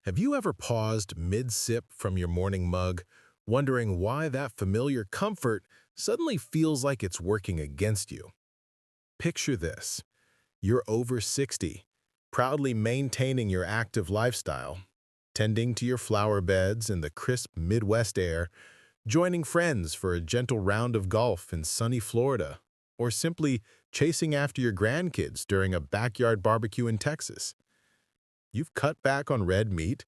Have you ever paused mid-sip from your morning mug, wondering why that familiar comfort suddenly feels like it's working against you? Picture this. You're over 60, proudly maintaining your active lifestyle, tending to your flower beds in the crisp Midwest air, joining friends for a gentle round of golf in sunny Florida, or simply chasing after your grandkids during a backyard barbecue in Texas. You've cut back on red meat,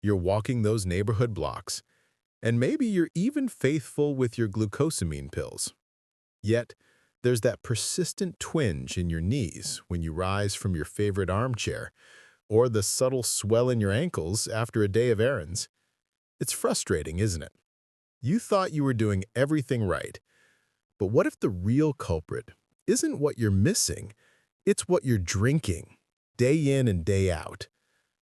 you're walking those neighborhood blocks, and maybe you're even faithful with your glucosamine pills. Yet, there's that persistent twinge in your knees when you rise from your favorite armchair, or the subtle swell in your ankles after a day of errands. It's frustrating, isn't it? You thought you were doing everything right, but what if the real culprit isn't what you're missing, it's what you're drinking, day in and day out?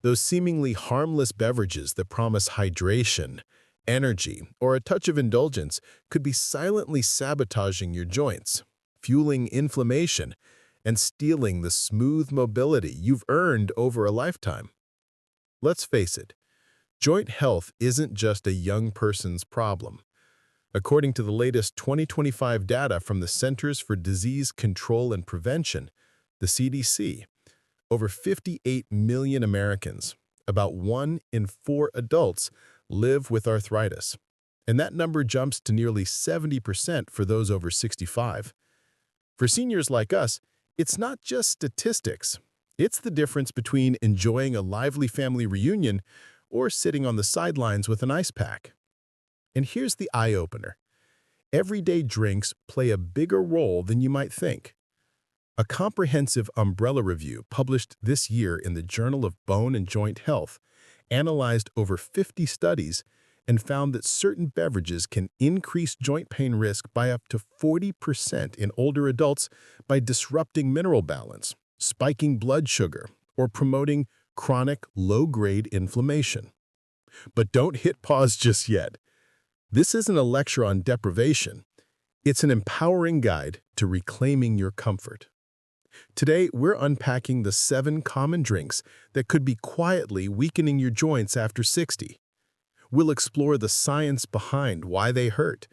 Those seemingly harmless beverages that promise hydration, energy, or a touch of indulgence could be silently sabotaging your joints, fueling inflammation, and stealing the smooth mobility you've earned over a lifetime. Let's face it, joint health isn't just a young person's problem. According to the latest 2025 data from the Centers for Disease Control and Prevention, the CDC, over 58 million Americans, about 1 in 4 adults, live with arthritis. And that number jumps to nearly 70% for those over 65. For seniors like us, it's not just statistics. It's the difference between enjoying a lively family reunion or sitting on the sidelines with an ice pack. And here's the eye-opener. Everyday drinks play a bigger role than you might think. A comprehensive umbrella review published this year in the Journal of Bone and Joint Health analyzed over 50 studies and found that certain beverages can increase joint pain risk by up to 40% in older adults by disrupting mineral balance, spiking blood sugar, or promoting chronic low-grade inflammation. But don't hit pause just yet. This isn't a lecture on deprivation. It's an empowering guide to reclaiming your comfort. Today, we're unpacking the 7 common drinks that could be quietly weakening your joints after 60. We'll explore the science behind why they hurt,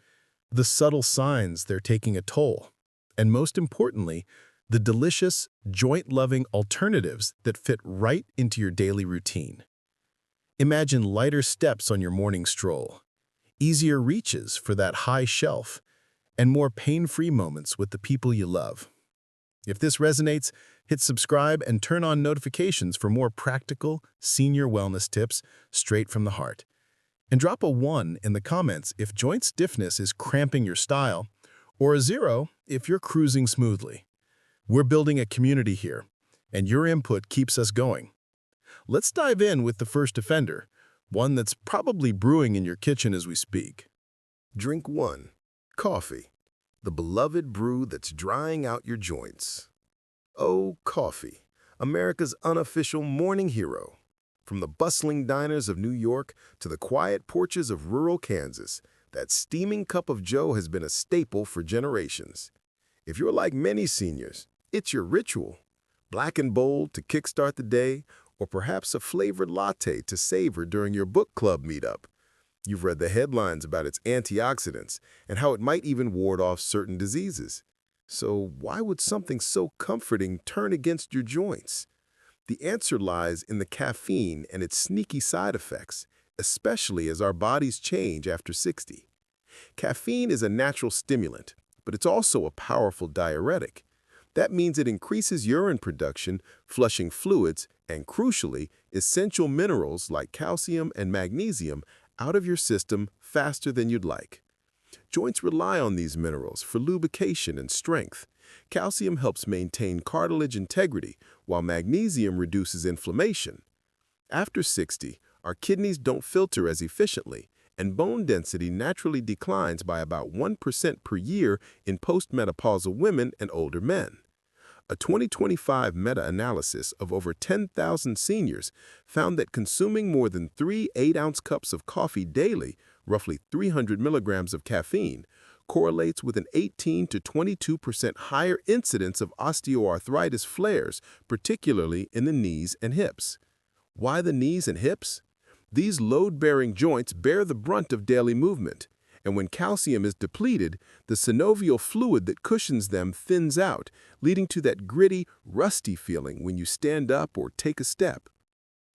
the subtle signs they're taking a toll, and most importantly, the delicious, joint-loving alternatives that fit right into your daily routine. Imagine lighter steps on your morning stroll, easier reaches for that high shelf, and more pain-free moments with the people you love. If this resonates, hit subscribe and turn on notifications for more practical, senior wellness tips straight from the heart. And drop a 1 in the comments if joint stiffness is cramping your style, or a 0 if you're cruising smoothly. We're building a community here, and your input keeps us going. Let's dive in with the first offender, one that's probably brewing in your kitchen as we speak. Drink 1. Coffee. The beloved brew that's drying out your joints. Oh, coffee, America's unofficial morning hero. From the bustling diners of New York to the quiet porches of rural Kansas, that steaming cup of joe has been a staple for generations. If you're like many seniors, it's your ritual. Black and bold to kickstart the day, or perhaps a flavored latte to savor during your book club meetup. You've read the headlines about its antioxidants and how it might even ward off certain diseases. So why would something so comforting turn against your joints? The answer lies in the caffeine and its sneaky side effects, especially as our bodies change after 60. Caffeine is a natural stimulant, but it's also a powerful diuretic. That means it increases urine production, flushing fluids, and crucially, essential minerals like calcium and magnesium out of your system faster than you'd like. Joints rely on these minerals for lubrication and strength. Calcium helps maintain cartilage integrity, while magnesium reduces inflammation. After 60, our kidneys don't filter as efficiently, and bone density naturally declines by about 1% per year in postmenopausal women and older men. A 2025 meta-analysis of over 10,000 seniors found that consuming more than 3 8-ounce cups of coffee daily, roughly 300 milligrams of caffeine, correlates with an 18 to 22% higher incidence of osteoarthritis flares, particularly in the knees and hips. Why the knees and hips? These load-bearing joints bear the brunt of daily movement, and when calcium is depleted, the synovial fluid that cushions them thins out, leading to that gritty, rusty feeling when you stand up or take a step.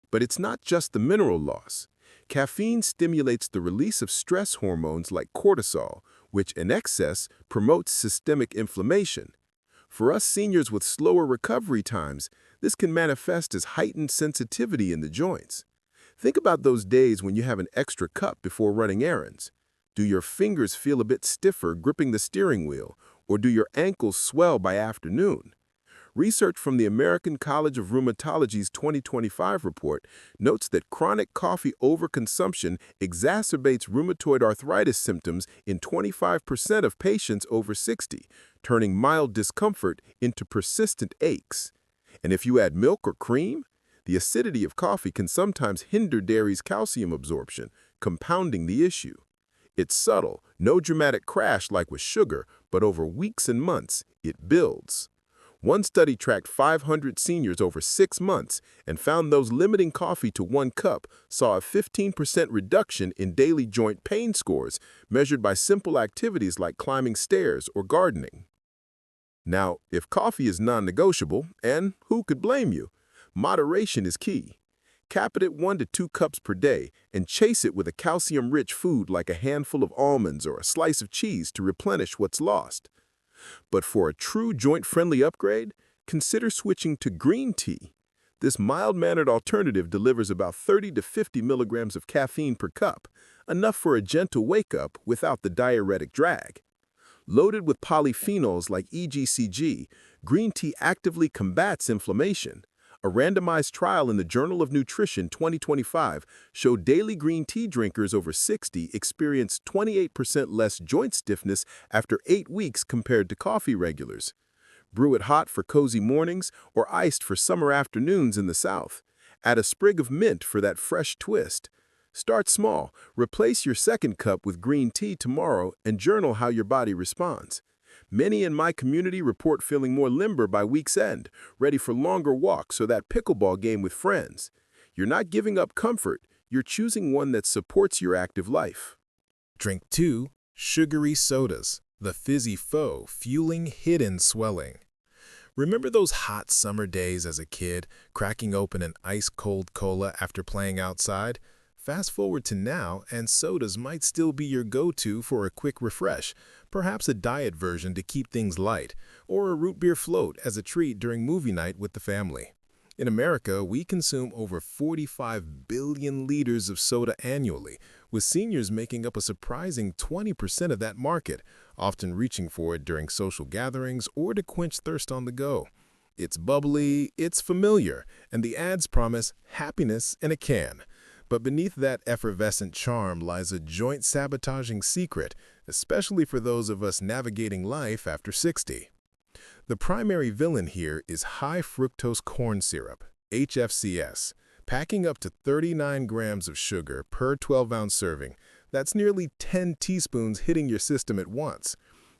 But it's not just the mineral loss. Caffeine stimulates the release of stress hormones like cortisol, which in excess promotes systemic inflammation. For us seniors with slower recovery times, this can manifest as heightened sensitivity in the joints. Think about those days when you have an extra cup before running errands. Do your fingers feel a bit stiffer gripping the steering wheel, or do your ankles swell by afternoon? Research from the American College of Rheumatology's 2025 report notes that chronic coffee overconsumption exacerbates rheumatoid arthritis symptoms in 25% of patients over 60, turning mild discomfort into persistent aches. And if you add milk or cream, the acidity of coffee can sometimes hinder dairy's calcium absorption, compounding the issue. It's subtle, no dramatic crash like with sugar, but over weeks and months, it builds. One study tracked 500 seniors over 6 months and found those limiting coffee to 1 cup saw a 15% reduction in daily joint pain scores measured by simple activities like climbing stairs or gardening. Now, if coffee is non-negotiable, and who could blame you, moderation is key. Cap it at 1 to 2 cups per day and chase it with a calcium-rich food like a handful of almonds or a slice of cheese to replenish what's lost. But for a true joint-friendly upgrade, consider switching to green tea. This mild-mannered alternative delivers about 30 to 50 milligrams of caffeine per cup, enough for a gentle wake-up without the diuretic drag. Loaded with polyphenols like EGCG, green tea actively combats inflammation. A randomized trial in the Journal of Nutrition 2025 showed daily green tea drinkers over 60 experienced 28% less joint stiffness after 8 weeks compared to coffee regulars. Brew it hot for cozy mornings or iced for summer afternoons in the South. Add a sprig of mint for that fresh twist. Start small, replace your second cup with green tea tomorrow and journal how your body responds. Many in my community report feeling more limber by week's end, ready for longer walks or that pickleball game with friends. You're not giving up comfort, you're choosing one that supports your active life. Drink 2 sugary sodas, the fizzy foe fueling hidden swelling. Remember those hot summer days as a kid, cracking open an ice-cold cola after playing outside? Fast forward to now, and sodas might still be your go-to for a quick refresh, perhaps a diet version to keep things light, or a root beer float as a treat during movie night with the family. In America, we consume over 45 billion liters of soda annually, with seniors making up a surprising 20% of that market, often reaching for it during social gatherings or to quench thirst on the go. It's bubbly, it's familiar, and the ads promise happiness in a can. But beneath that effervescent charm lies a joint-sabotaging secret, especially for those of us navigating life after 60. The primary villain here is high-fructose corn syrup, HFCS, packing up to 39 grams of sugar per 12-ounce serving. That's nearly 10 teaspoons hitting your system at once.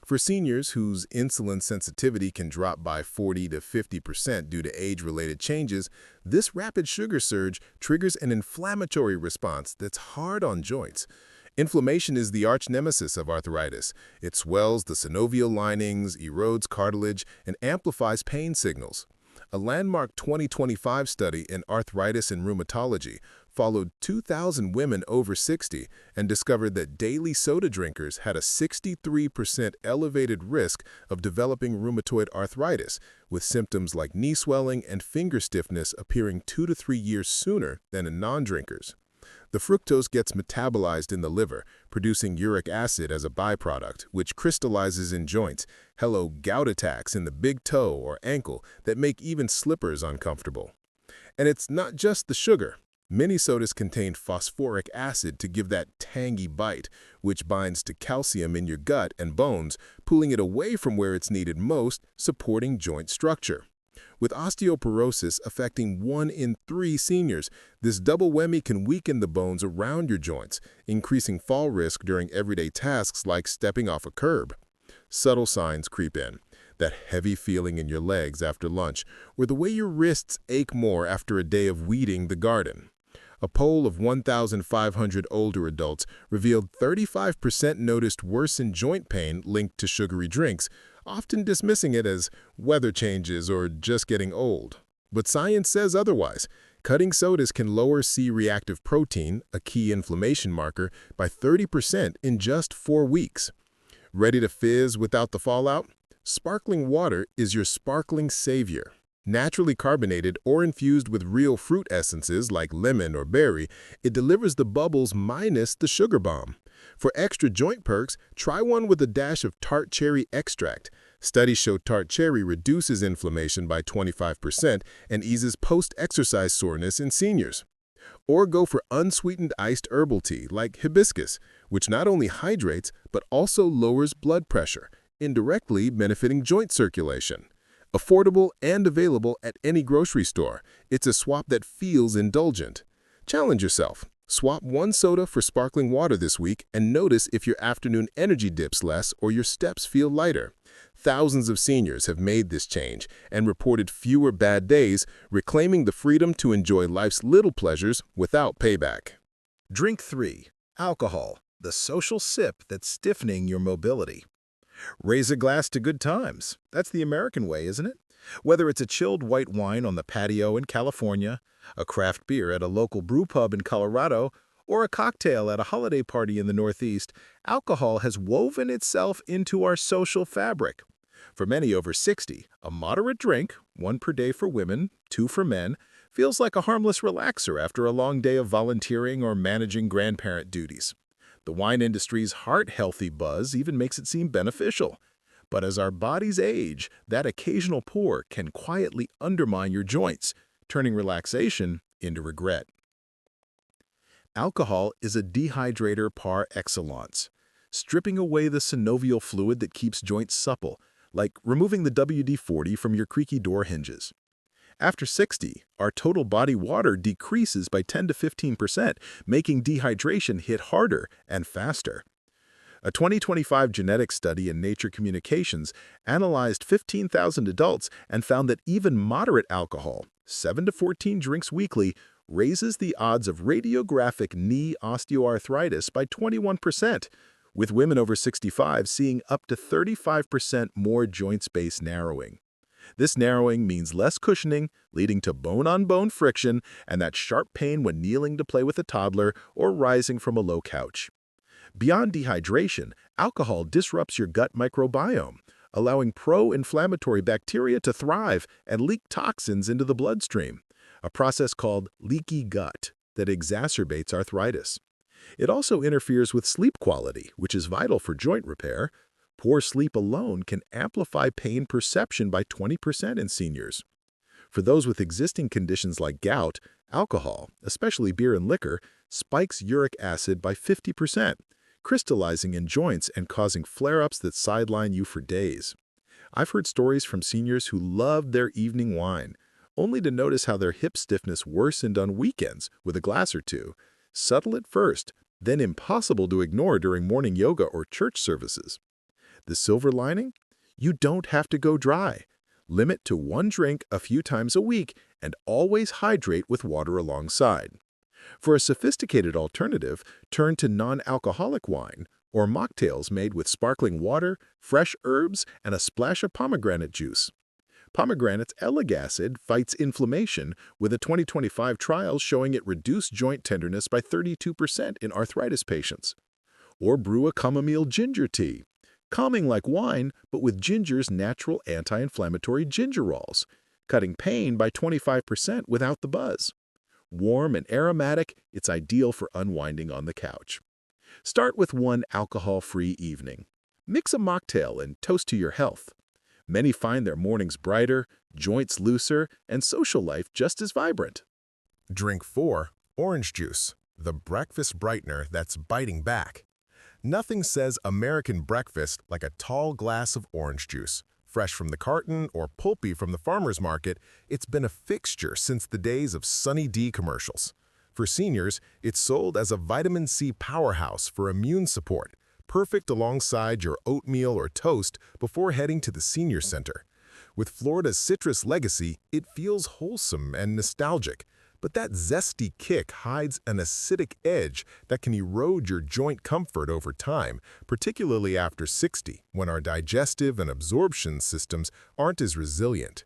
For seniors whose insulin sensitivity can drop by 40 to 50% due to age-related changes, this rapid sugar surge triggers an inflammatory response that's hard on joints. Inflammation is the arch-nemesis of arthritis. It swells the synovial linings, erodes cartilage, and amplifies pain signals. A landmark 2025 study in arthritis and rheumatology followed 2,000 women over 60 and discovered that daily soda drinkers had a 63% elevated risk of developing rheumatoid arthritis, with symptoms like knee swelling and finger stiffness appearing 2 to 3 years sooner than in non-drinkers. The fructose gets metabolized in the liver, producing uric acid as a byproduct, which crystallizes in joints. Hello, gout attacks in the big toe or ankle that make even slippers uncomfortable. And it's not just the sugar. Many sodas contain phosphoric acid to give that tangy bite, which binds to calcium in your gut and bones, pulling it away from where it's needed most, supporting joint structure. With osteoporosis affecting 1 in 3 seniors, this double whammy can weaken the bones around your joints, increasing fall risk during everyday tasks like stepping off a curb. Subtle signs creep in. That heavy feeling in your legs after lunch, or the way your wrists ache more after a day of weeding the garden. A poll of 1,500 older adults revealed 35% noticed worsened joint pain linked to sugary drinks, often dismissing it as weather changes or just getting old. But science says otherwise. Cutting sodas can lower C-reactive protein, a key inflammation marker, by 30% in just 4 weeks. Ready to fizz without the fallout? Sparkling water is your sparkling savior. Naturally carbonated or infused with real fruit essences like lemon or berry, it delivers the bubbles minus the sugar bomb. For extra joint perks, try one with a dash of tart cherry extract. Studies show tart cherry reduces inflammation by 25% and eases post-exercise soreness in seniors. Or go for unsweetened iced herbal tea like hibiscus, which not only hydrates but also lowers blood pressure, indirectly benefiting joint circulation. Affordable and available at any grocery store, it's a swap that feels indulgent. Challenge yourself. Swap one soda for sparkling water this week and notice if your afternoon energy dips less or your steps feel lighter. Thousands of seniors have made this change and reported fewer bad days, reclaiming the freedom to enjoy life's little pleasures without payback. Drink 3. Alcohol, the social sip that's stiffening your mobility. Raise a glass to good times. That's the American way, isn't it? Whether it's a chilled white wine on the patio in California, a craft beer at a local brew pub in Colorado, or a cocktail at a holiday party in the Northeast, alcohol has woven itself into our social fabric. For many over 60, a moderate drink, 1 per day for women, 2 for men, feels like a harmless relaxer after a long day of volunteering or managing grandparent duties. The wine industry's heart-healthy buzz even makes it seem beneficial. But as our bodies age, that occasional pour can quietly undermine your joints, turning relaxation into regret. Alcohol is a dehydrator par excellence, stripping away the synovial fluid that keeps joints supple, like removing the WD-40 from your creaky door hinges. After 60, our total body water decreases by 10 to 15%, making dehydration hit harder and faster. A 2025 genetics study in Nature Communications analyzed 15,000 adults and found that even moderate alcohol, 7 to 14 drinks weekly, raises the odds of radiographic knee osteoarthritis by 21%, with women over 65 seeing up to 35% more joint space narrowing. This narrowing means less cushioning, leading to bone-on-bone friction and that sharp pain when kneeling to play with a toddler or rising from a low couch. Beyond dehydration, alcohol disrupts your gut microbiome, allowing pro-inflammatory bacteria to thrive and leak toxins into the bloodstream, a process called leaky gut that exacerbates arthritis. It also interferes with sleep quality, which is vital for joint repair. Poor sleep alone can amplify pain perception by 20% in seniors. For those with existing conditions like gout, alcohol, especially beer and liquor, spikes uric acid by 50%, crystallizing in joints and causing flare-ups that sideline you for days. I've heard stories from seniors who loved their evening wine, only to notice how their hip stiffness worsened on weekends with a glass or two, subtle at first, then impossible to ignore during morning yoga or church services. The silver lining? You don't have to go dry. Limit to 1 drink a few times a week and always hydrate with water alongside. For a sophisticated alternative, turn to non-alcoholic wine or mocktails made with sparkling water, fresh herbs, and a splash of pomegranate juice. Pomegranate's ellac acid fights inflammation, with a 2025 trial showing it reduced joint tenderness by 32% in arthritis patients. Or brew a chamomile ginger tea, calming like wine, but with ginger's natural anti-inflammatory gingerols, cutting pain by 25% without the buzz. Warm and aromatic, it's ideal for unwinding on the couch. Start with 1 alcohol-free evening. Mix a mocktail and toast to your health. Many find their mornings brighter, joints looser, and social life just as vibrant. Drink 4. Orange juice, the breakfast brightener that's biting back. Nothing says American breakfast like a tall glass of orange juice. Fresh from the carton or pulpy from the farmer's market, it's been a fixture since the days of Sunny D commercials. For seniors, it's sold as a vitamin C powerhouse for immune support, perfect alongside your oatmeal or toast before heading to the senior center. With Florida's citrus legacy, it feels wholesome and nostalgic, But that zesty kick hides an acidic edge that can erode your joint comfort over time, particularly after 60, when our digestive and absorption systems aren't as resilient.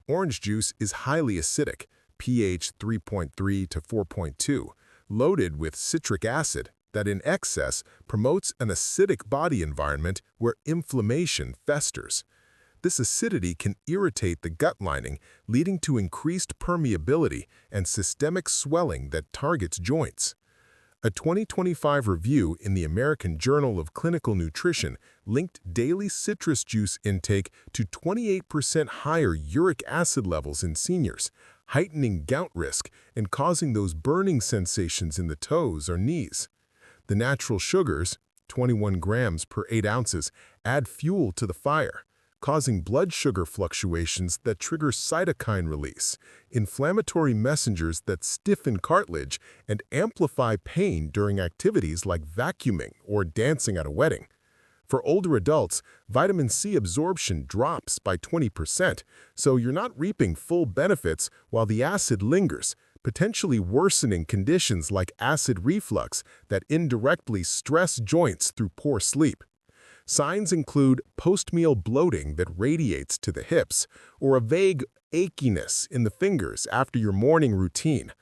Orange juice is highly acidic, pH 3.3 to 4.2, loaded with citric acid that in excess promotes an acidic body environment where inflammation festers. This acidity can irritate the gut lining, leading to increased permeability and systemic swelling that targets joints. A 2025 review in the American Journal of Clinical Nutrition linked daily citrus juice intake to 28% higher uric acid levels in seniors, heightening gout risk and causing those burning sensations in the toes or knees. The natural sugars, 21 grams per 8 ounces, add fuel to the fire, causing blood sugar fluctuations that trigger cytokine release, inflammatory messengers that stiffen cartilage and amplify pain during activities like vacuuming or dancing at a wedding. For older adults, vitamin C absorption drops by 20%, so you're not reaping full benefits while the acid lingers, potentially worsening conditions like acid reflux that indirectly stress joints through poor sleep. Signs include post-meal bloating that radiates to the hips, or a vague achiness in the fingers after your morning routine,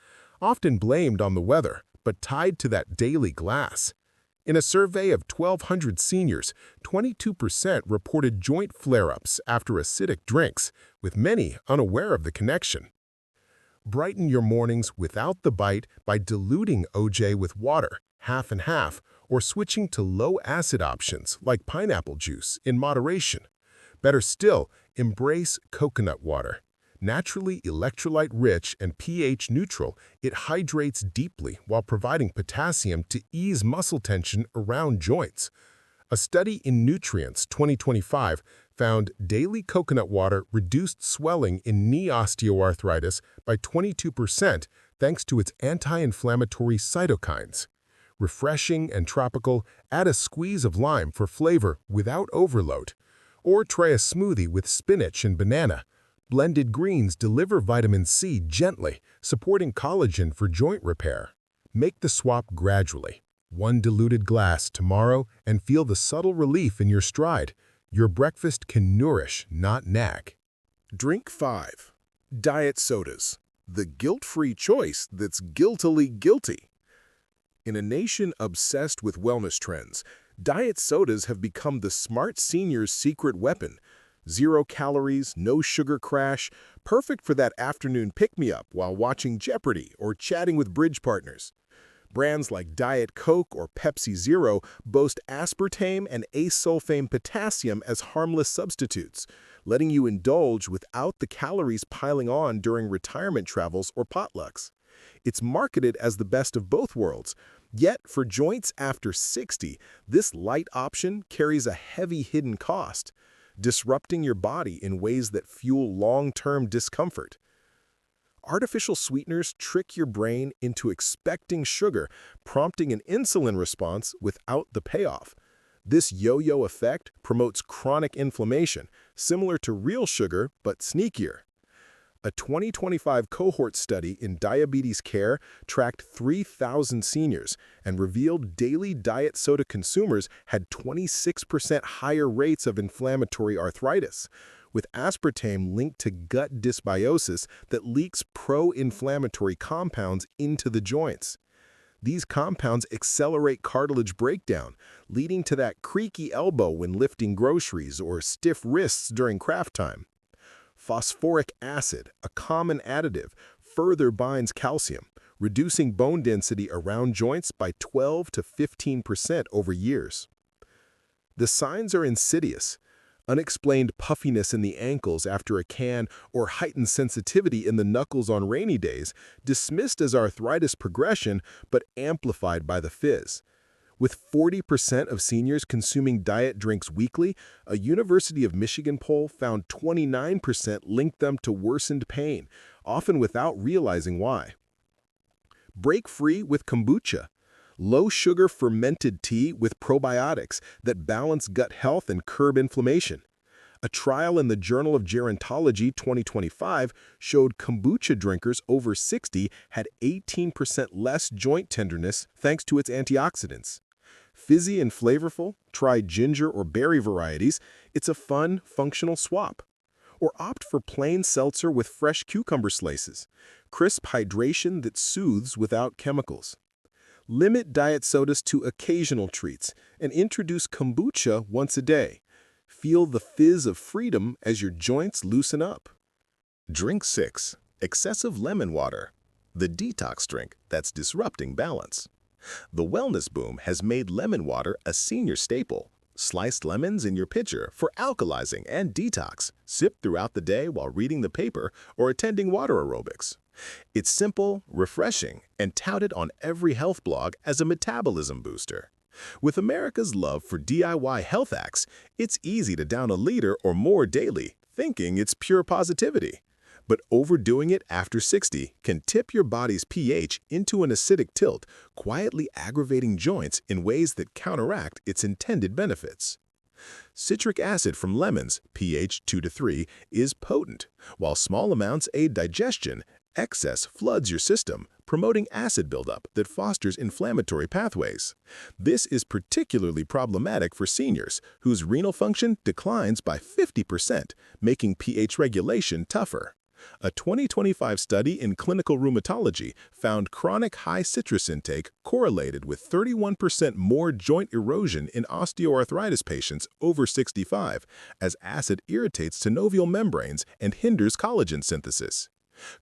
often blamed on the weather, but tied to that daily glass. In a survey of 1,200 seniors, 22% reported joint flare-ups after acidic drinks, with many unaware of the connection. Brighten your mornings without the bite by diluting OJ with water, half and half, or switching to low-acid options like pineapple juice in moderation. Better still, embrace coconut water. Naturally electrolyte-rich and pH neutral, it hydrates deeply while providing potassium to ease muscle tension around joints. A study in Nutrients 2025 found daily coconut water reduced swelling in knee osteoarthritis by 22% thanks to its anti-inflammatory cytokines. Refreshing and tropical, add a squeeze of lime for flavor without overload. Or try a smoothie with spinach and banana. Blended greens deliver vitamin C gently, supporting collagen for joint repair. Make the swap gradually. One diluted glass tomorrow and feel the subtle relief in your stride. Your breakfast can nourish, not nag. Drink 5. Diet sodas. The guilt-free choice that's guiltily guilty. In a nation obsessed with wellness trends, diet sodas have become the smart senior's secret weapon. 0 calories, no sugar crash, perfect for that afternoon pick-me-up while watching Jeopardy or chatting with bridge partners. Brands like Diet Coke or Pepsi Zero boast aspartame and asulfame potassium as harmless substitutes, letting you indulge without the calories piling on during retirement travels or potlucks. It's marketed as the best of both worlds, yet for joints after 60, this light option carries a heavy hidden cost, disrupting your body in ways that fuel long-term discomfort. Artificial sweeteners trick your brain into expecting sugar, prompting an insulin response without the payoff. This yo-yo effect promotes chronic inflammation, similar to real sugar but sneakier. A 2025 cohort study in diabetes care tracked 3,000 seniors and revealed daily diet soda consumers had 26% higher rates of inflammatory arthritis, with aspartame linked to gut dysbiosis that leaks pro-inflammatory compounds into the joints. These compounds accelerate cartilage breakdown, leading to that creaky elbow when lifting groceries or stiff wrists during craft time. Phosphoric acid, a common additive, further binds calcium, reducing bone density around joints by 12 to 15% over years. The signs are insidious. Unexplained puffiness in the ankles after a can or heightened sensitivity in the knuckles on rainy days, dismissed as arthritis progression but amplified by the fizz. With 40% of seniors consuming diet drinks weekly, a University of Michigan poll found 29% linked them to worsened pain, often without realizing why. Break free with kombucha, low-sugar fermented tea with probiotics that balance gut health and curb inflammation. A trial in the Journal of Gerontology 2025 showed kombucha drinkers over 60 had 18% less joint tenderness thanks to its antioxidants. Fizzy and flavorful, try ginger or berry varieties. It's a fun, functional swap. Or opt for plain seltzer with fresh cucumber slices. Crisp hydration that soothes without chemicals. Limit diet sodas to occasional treats and introduce kombucha once a day. Feel the fizz of freedom as your joints loosen up. Drink 6. Excessive lemon water. The detox drink that's disrupting balance. The wellness boom has made lemon water a senior staple. Sliced lemons in your pitcher for alkalizing and detox. Sip throughout the day while reading the paper or attending water aerobics. It's simple, refreshing, and touted on every health blog as a metabolism booster. With America's love for DIY health hacks, it's easy to down a liter or more daily, thinking it's pure positivity. But overdoing it after 60 can tip your body's pH into an acidic tilt, quietly aggravating joints in ways that counteract its intended benefits. Citric acid from lemons, pH 2 to 3, is potent. While small amounts aid digestion, excess floods your system, promoting acid buildup that fosters inflammatory pathways. This is particularly problematic for seniors, whose renal function declines by 50%, making pH regulation tougher. A 2025 study in clinical rheumatology found chronic high citrus intake correlated with 31% more joint erosion in osteoarthritis patients over 65, as acid irritates synovial membranes and hinders collagen synthesis.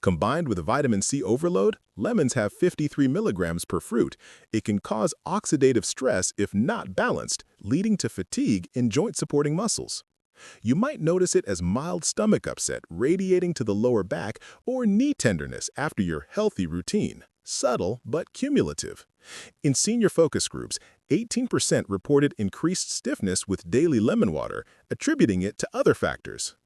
Combined with vitamin C overload, lemons have 53 milligrams per fruit. It can cause oxidative stress if not balanced, leading to fatigue in joint-supporting muscles. You might notice it as mild stomach upset radiating to the lower back or knee tenderness after your healthy routine. Subtle but cumulative. In senior focus groups, 18% reported increased stiffness with daily lemon water, attributing it to other factors.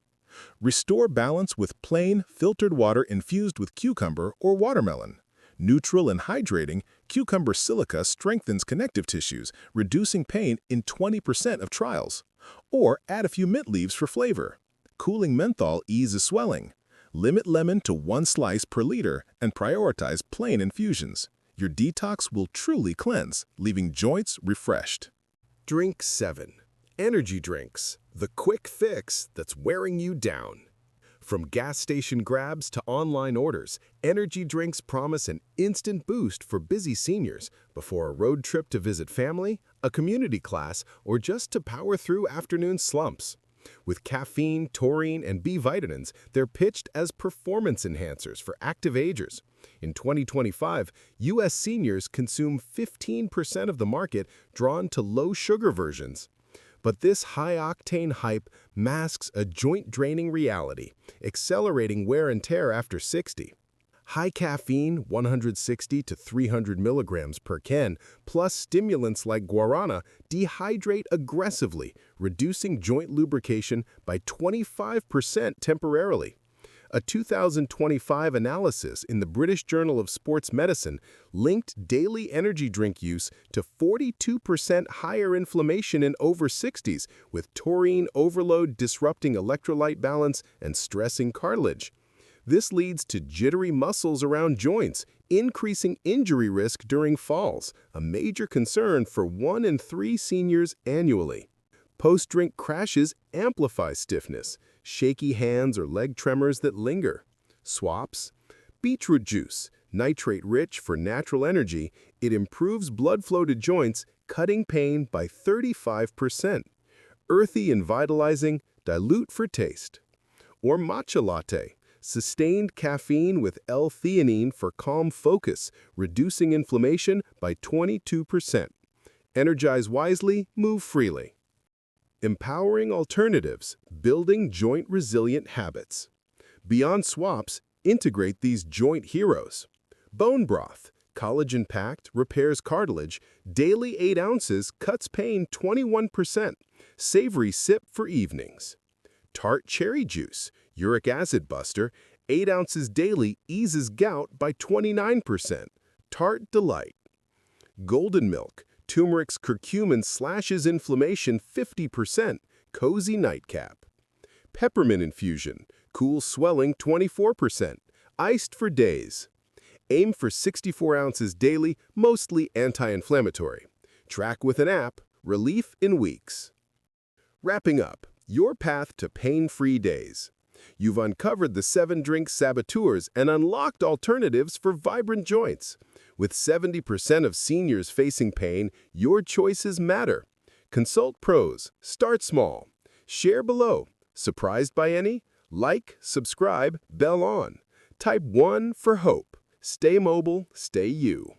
Restore balance with plain, filtered water infused with cucumber or watermelon. Neutral and hydrating, cucumber silica strengthens connective tissues, reducing pain in 20% of trials. Or add a few mint leaves for flavor. Cooling menthol eases swelling. Limit lemon to 1 slice per liter and prioritize plain infusions. Your detox will truly cleanse, leaving joints refreshed. Drink 7. Energy drinks, the quick fix that's wearing you down. From gas station grabs to online orders, energy drinks promise an instant boost for busy seniors before a road trip to visit family, a community class, or just to power through afternoon slumps. With caffeine, taurine, and B vitamins, they're pitched as performance enhancers for active agers. In 2025, U.S. seniors consume 15% of the market drawn to low-sugar versions. But this high-octane hype masks a joint-draining reality, accelerating wear and tear after 60. High caffeine, 160 to 300 milligrams per can, plus stimulants like guarana, dehydrate aggressively, reducing joint lubrication by 25% temporarily. A 2025 analysis in the British Journal of Sports Medicine linked daily energy drink use to 42% higher inflammation in over 60s, with taurine overload disrupting electrolyte balance and stressing cartilage. This leads to jittery muscles around joints, increasing injury risk during falls, a major concern for 1 in 3 seniors annually. Post-drink crashes amplify stiffness, shaky hands or leg tremors that linger. Swaps. Beetroot juice, nitrate-rich for natural energy, it improves blood flow to joints, cutting pain by 35%. Earthy and vitalizing, dilute for taste. Or matcha latte. Sustained caffeine with L-theanine for calm focus, reducing inflammation by 22%. Energize wisely, move freely. Empowering alternatives, building joint-resilient habits. Beyond swaps, integrate these joint heroes. Bone broth, collagen-packed, repairs cartilage, daily 8 ounces, cuts pain 21%. Savory sip for evenings. Tart cherry juice, uric acid buster, 8 ounces daily, eases gout by 29%. Tart delight. Golden milk, turmeric's curcumin slashes inflammation 50%. Cozy nightcap. Peppermint infusion, cool swelling 24%, iced for days. Aim for 64 ounces daily, mostly anti-inflammatory. Track with an app, relief in weeks. Wrapping up, your path to pain-free days. You've uncovered the 7-drink saboteurs and unlocked alternatives for vibrant joints. With 70% of seniors facing pain, your choices matter. Consult pros. Start small. Share below. Surprised by any? Like, subscribe, bell on. Type 1 for hope. Stay mobile, stay you.